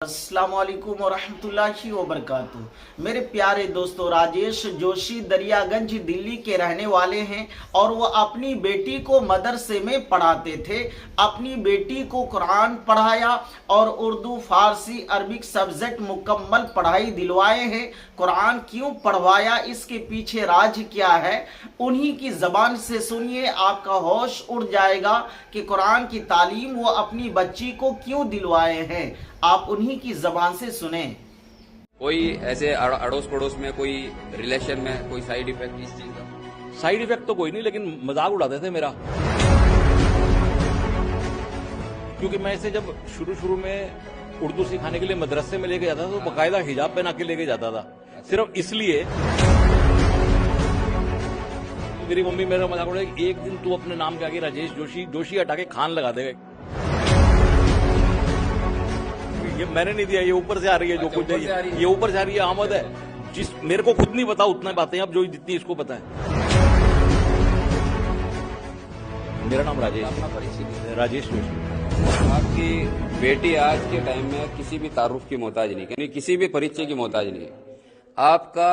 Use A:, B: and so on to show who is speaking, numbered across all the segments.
A: अस्सलाम वालेकुम वरहमतुल्लाहि वबरकातुह। मेरे प्यारे दोस्तों, राजेश जोशी दरियागंज दिल्ली के रहने वाले हैं और वो अपनी बेटी को मदरसे में पढ़ाते थे। अपनी बेटी को कुरान पढ़ाया और उर्दू, फारसी, अरबिक सब्जेक्ट मुकम्मल पढ़ाई दिलवाए हैं। कुरान क्यों पढ़वाया, इसके पीछे राज क्या है, उन्हीं की ज़बान से सुनिए, आपका होश उड़ जाएगा कि कुरान की तालीम वो अपनी बच्ची को क्यों दिलवाए हैं। आप उन्हीं की ज़बान से सुने।
B: कोई ऐसे अड़ोस पड़ोस में, कोई रिलेशन में कोई साइड इफेक्ट इस चीज का?
C: साइड इफेक्ट तो कोई नहीं, लेकिन मजाक उड़ाते थे मेरा, क्योंकि मैं इसे जब शुरू में उर्दू सिखाने के लिए मदरसे में लेके जाता था तो बाकायदा हिजाब पहना के लेके जाता था, सिर्फ इसलिए। मेरी मम्मी मेरा मजाक उड़ा, एक दिन तू अपने नाम के आगे राजेश जोशी हटा के खान लगा देगा। ये मैंने नहीं दिया, ये ऊपर से आ रही है, जो कुछ ये ऊपर से आ रही है, आमद है। जिस मेरे को खुद नहीं पता उतना बातें अब जो जितनी इसको पता है। मेरा नाम राजेश जोशी।
B: आपकी बेटी आज के टाइम में किसी भी तारुफ की मोहताज नहीं, यानी किसी भी परिचय की मोहताज नहीं है। आपका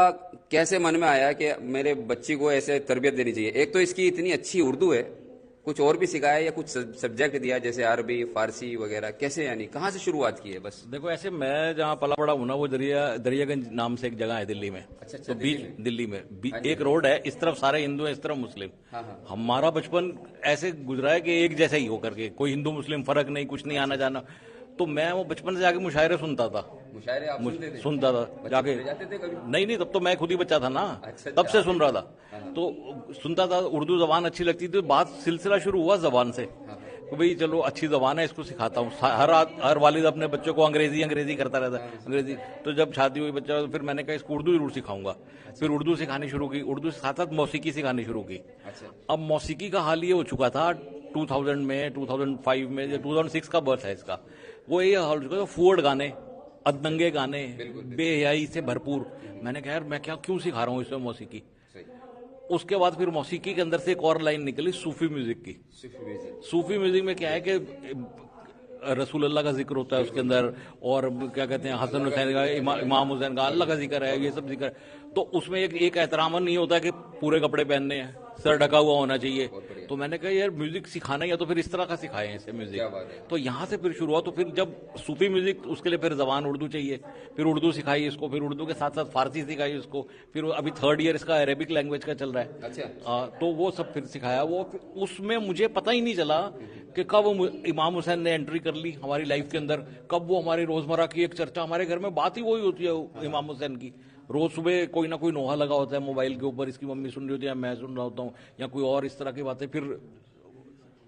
B: कैसे मन में आया कि मेरे बच्ची को ऐसे तरबियत देनी चाहिए? एक तो इसकी इतनी अच्छी उर्दू है, कुछ और भी सिखाया या कुछ सब्जेक्ट दिया जैसे अरबी, फारसी वगैरह? कैसे, यानी कहाँ से शुरुआत की है? बस
C: देखो, ऐसे मैं जहाँ पला बड़ा हूँ ना, वो दरियागंज नाम से एक जगह है दिल्ली में।
B: अच्छा,
C: तो बीच दिल्ली में एक रोड है, इस तरफ सारे हिंदू हैं, इस तरफ मुस्लिम। हमारा बचपन ऐसे गुजरा है कि एक जैसा ही हो करके, कोई हिंदू मुस्लिम फर्क नहीं, कुछ नहीं आना जाना। तो मैं वो बचपन से जाके मुशायरे सुनता था।
B: मुशायरे आप
C: सुनता था जाके?
B: जाते थे कभी?
C: नहीं, तब तो मैं खुद ही बच्चा था ना। तब से सुन रहा था, तो सुनता था। उर्दू जबान अच्छी लगती थी। बात सिलसिला शुरू हुआ जबान से, तो भाई चलो अच्छी जबान है, इसको सिखाता हूँ। हर वालिद अपने बच्चों को अंग्रेजी करता रहता है, अंग्रेजी। तो जब शादी हुई बच्चा, तो फिर मैंने कहा इसको उर्दू जरूर सिखाऊंगा। फिर उर्दू सिखानी शुरू की, उर्दू के साथ मौसीकी सिखानी शुरू की। अब मौसीकी का हाल ये हो चुका था 2000 में, 2005 में, 2006 का बर्थ है इसका, वो ये हाल हो चुका था। फूड गाने, अदंगे गाने, बेहयाई से भरपूर। मैंने कहा यार मैं क्यों सिखा रहा हूँ इसमें मौसीकी। उसके बाद फिर मौसीकी के अंदर से एक और लाइन निकली सूफी म्यूजिक की। सूफी म्यूजिक में क्या है कि रसूल अल्लाह का जिक्र होता है उसके अंदर, और क्या कहते हैं हसन हुसैन का, इमाम हुसैन का, अल्लाह का जिक्र है, ये सब जिक्र। तो उसमें एक एहतराम नहीं होता कि पूरे कपड़े पहनने हैं, सर ढका हुआ होना चाहिए। तो मैंने कहा यार म्यूजिक सिखाना है तो फिर इस तरह का सिखाएं इसे म्यूजिक। तो यहाँ से फिर शुरू हुआ। तो फिर जब सूफी म्यूजिक, उसके लिए फिर जबान उर्दू चाहिए, फिर उर्दू सिखाई इसको, फिर उर्दू के साथ साथ फारसी सिखाई इसको, फिर अभी 3rd ईयर इसका अरेबिक लैंग्वेज का चल रहा है। अच्छा। तो वो सब फिर सिखाया। वो उसमें मुझे पता ही नहीं चला कि कब इमाम हुसैन ने एंट्री कर ली हमारी लाइफ के अंदर, कब वो हमारी रोजमर्रा की एक चर्चा, हमारे घर में बात ही वही होती है इमाम हुसैन की। रोज सुबह कोई ना कोई नोहा लगा होता है मोबाइल के ऊपर, इसकी मम्मी सुन रही होती है, मैं सुन रहा होता हूँ, या कोई और इस तरह की बातें। फिर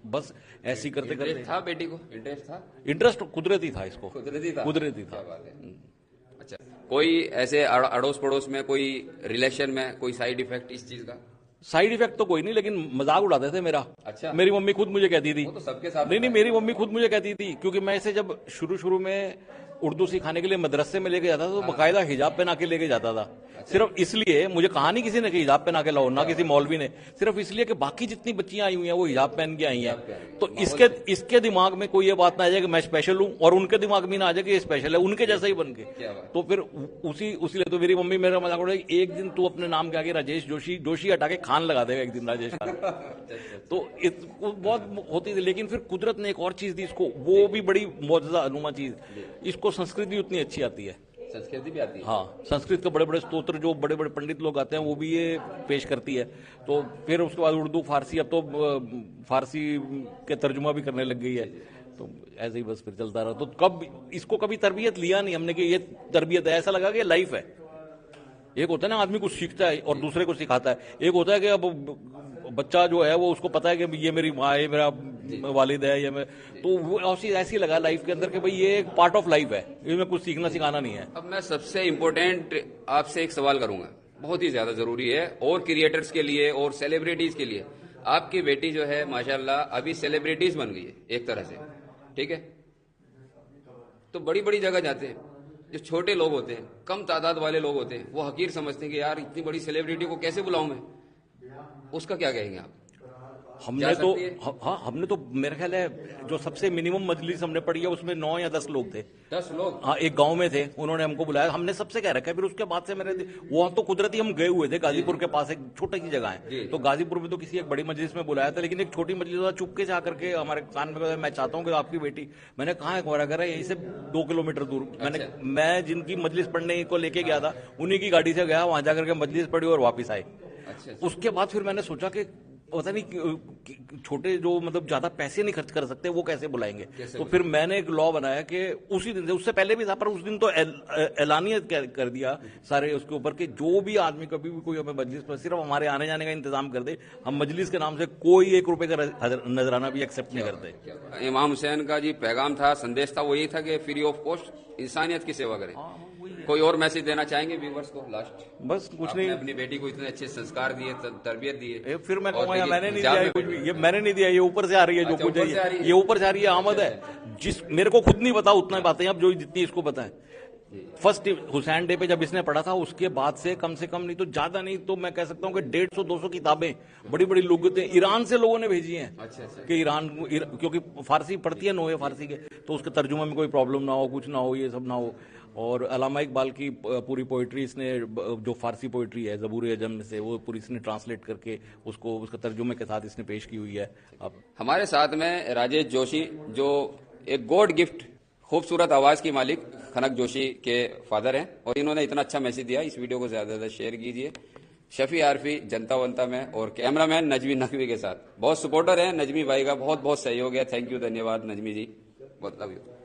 C: बस ऐसी करते करते
B: था। बेटी को इंटरेस्ट था?
C: इंटरेस्ट कुदरती था, इसको कुदरती था।
B: अच्छा, कोई ऐसे अड़ोस पड़ोस में, कोई रिलेशन में कोई साइड इफेक्ट इस चीज का?
C: साइड इफेक्ट तो कोई नहीं, लेकिन मजाक उड़ाते थे मेरा।
B: अच्छा।
C: मेरी मम्मी खुद मुझे कहती थी।
B: तो सबके साथ
C: नहीं, मेरी मम्मी खुद मुझे कहती थी, क्योंकि मैं इसे जब शुरू में उर्दू सिखाने के लिए मदरसे में लेके जाता था तो बाकायदा हिजाब पहना के लेके जाता था, सिर्फ इसलिए। मुझे कहा नहीं किसी ने कि हिजाब पहना के लाओ, ना किसी मौलवी ने, सिर्फ इसलिए कि बाकी जितनी बच्चियां आई हुई हैं वो हिजाब पहन के आई हैं। तो इसके दिमाग में कोई ये बात ना आ जाए कि मैं स्पेशल हूं, और उनके दिमाग में ना आ जाए कि ये स्पेशल है, उनके जैसा ही बन के। तो फिर उसी लिए तो मेरी मम्मी मेरा मजाक उड़ा, एक दिन तू अपने नाम के आगे राजेश जोशी हटा के खान लगा देगा एक दिन, राजेश खान। तो बहुत होती थी। लेकिन फिर कुदरत ने एक और चीज दी इसको, वो भी बड़ी मौजूदा अनुमा चीज। इसको संस्कृत भी उतनी अच्छी आती है।
B: संस्कृत भी आती है? हाँ,
C: संस्कृत के बड़े बड़े स्तोत्र जो बड़े बड़े पंडित लोग आते हैं वो भी ये पेश करती है। तो फिर उसके बाद उर्दू, फारसी, अब तो फारसी के तर्जुमा भी करने लग गई है। तो ऐसे ही बस फिर चलता रहा। तो इसको कभी तरबियत लिया नहीं हमने कि ये तरबियत है, ऐसा लगा कि लाइफ है। एक होता है ना आदमी कुछ सीखता है और दूसरे को सिखाता है, एक होता है कि अब बच्चा जो है वो उसको पता है कि ये मेरी माँ है, मेरा वालिद है, ये मैं, तो वो ऐसी लगा लाइफ के अंदर कि भाई ये एक पार्ट ऑफ लाइफ है, इसमें कुछ सीखना सिखाना नहीं है।
B: अब मैं सबसे इम्पोर्टेंट आपसे एक सवाल करूंगा, बहुत ही ज्यादा जरूरी है, और क्रिएटर्स के लिए और सेलिब्रिटीज के लिए। आपकी बेटी जो है माशाल्लाह अभी सेलिब्रिटीज बन गई है एक तरह से, ठीक है? तो बड़ी बड़ी जगह जाते हैं, जो छोटे लोग होते हैं, कम तादाद वाले लोग होते हैं, वो हकीर समझते हैं कि यार इतनी बड़ी सेलिब्रिटी को कैसे बुलाऊं मैं। उसका क्या कहेंगे आप?
C: हमने तो हाँ हमने तो मेरा ख्याल है जो सबसे मिनिमम मजलिस हमने पढ़ी है उसमें 9 या 10 लोग थे।
B: 10 लोग?
C: हाँ, एक गांव में थे, उन्होंने हमको बुलाया, हमने सबसे कह रखा है। फिर उसके बाद से मेरे वहाँ तो कुदरती हम गए हुए थे, गाजीपुर के पास एक छोटी सी जगह है, तो गाजीपुर में तो किसी एक बड़ी मजलिस में बुलाया था, लेकिन एक छोटी मजलिस चुपके से आकर के हमारे कान में, मैं चाहता हूँ कि आपकी बेटी, मैंने कहा है हमारा घर है यहीं से 2 किलोमीटर दूर। मैं जिनकी मजलिस पढ़ने को लेके गया था उन्हीं की गाड़ी से गया, वहां जाकर के मजलिस पढ़ी और वापिस आए। उसके बाद फिर मैंने सोचा कि पता नहीं छोटे जो मतलब ज्यादा पैसे नहीं खर्च कर सकते वो कैसे बुलाएंगे, तो फिर मैंने एक लॉ बनाया कि उसी दिन से, उससे पहले भी था पर उस दिन तो ऐलानियत कर दिया सारे उसके ऊपर कि जो भी आदमी कभी भी कोई हमें मजलिस पर सिर्फ हमारे आने जाने का इंतजाम कर दे, हम मजलिस के नाम से कोई 1 रुपए का नजराना भी एक्सेप्ट नहीं करते।
B: इमाम हुसैन का जी पैगाम था, संदेश था, वो यही था कि फ्री ऑफ कॉस्ट इंसानियत की सेवा करें। कोई और मैसेज देना चाहेंगे व्यूवर्स को लास्ट?
C: बस कुछ नहीं,
B: अपनी बेटी को इतने अच्छे संस्कार दिए, तरबियत दिए,
C: फिर मैं कहूँगा मैंने नहीं दिया कुछ भी, ये मैंने नहीं दिया, ये ऊपर से आ रही है जो कुछ है, ये ऊपर से आ रही है, आमद है। जिस मेरे को खुद नहीं पता उतना बातें अब जो जितनी इसको पता है। फर्स्ट हुसैन डे पे जब इसने पढ़ा था उसके बाद से कम नहीं तो ज्यादा नहीं तो मैं कह सकता हूँ कि 150-200 किताबें बड़ी बड़ी लुगतें ईरान से लोगों ने भेजी हैं। कि ईरान क्योंकि फारसी पढ़ती है नोए फारसी के, तो उसके तर्जुमे में कोई प्रॉब्लम ना हो, कुछ ना हो, ये सब ना हो। और अल्लामा इकबाल की पूरी पोइट्री इसने, जो फारसी पोइट्री है ज़बूर अजम में से, वो पूरी इसने ट्रांसलेट करके उसको उसका तर्जुमे के साथ इसने पेश की हुई है। अब
B: हमारे साथ में राजेश जोशी, जो एक गॉड गिफ्ट खूबसूरत आवाज की मालिक खनक जोशी के फादर हैं, और इन्होंने इतना अच्छा मैसेज दिया। इस वीडियो को ज्यादा से ज्यादा शेयर कीजिए। शफी आरफी जनता वंता में और कैमरामैन नजमी नकवी के साथ बहुत सपोर्टर है। नजमी भाई का बहुत बहुत सहयोग है। थैंक यू, धन्यवाद नजमी जी, बहुत लव यू।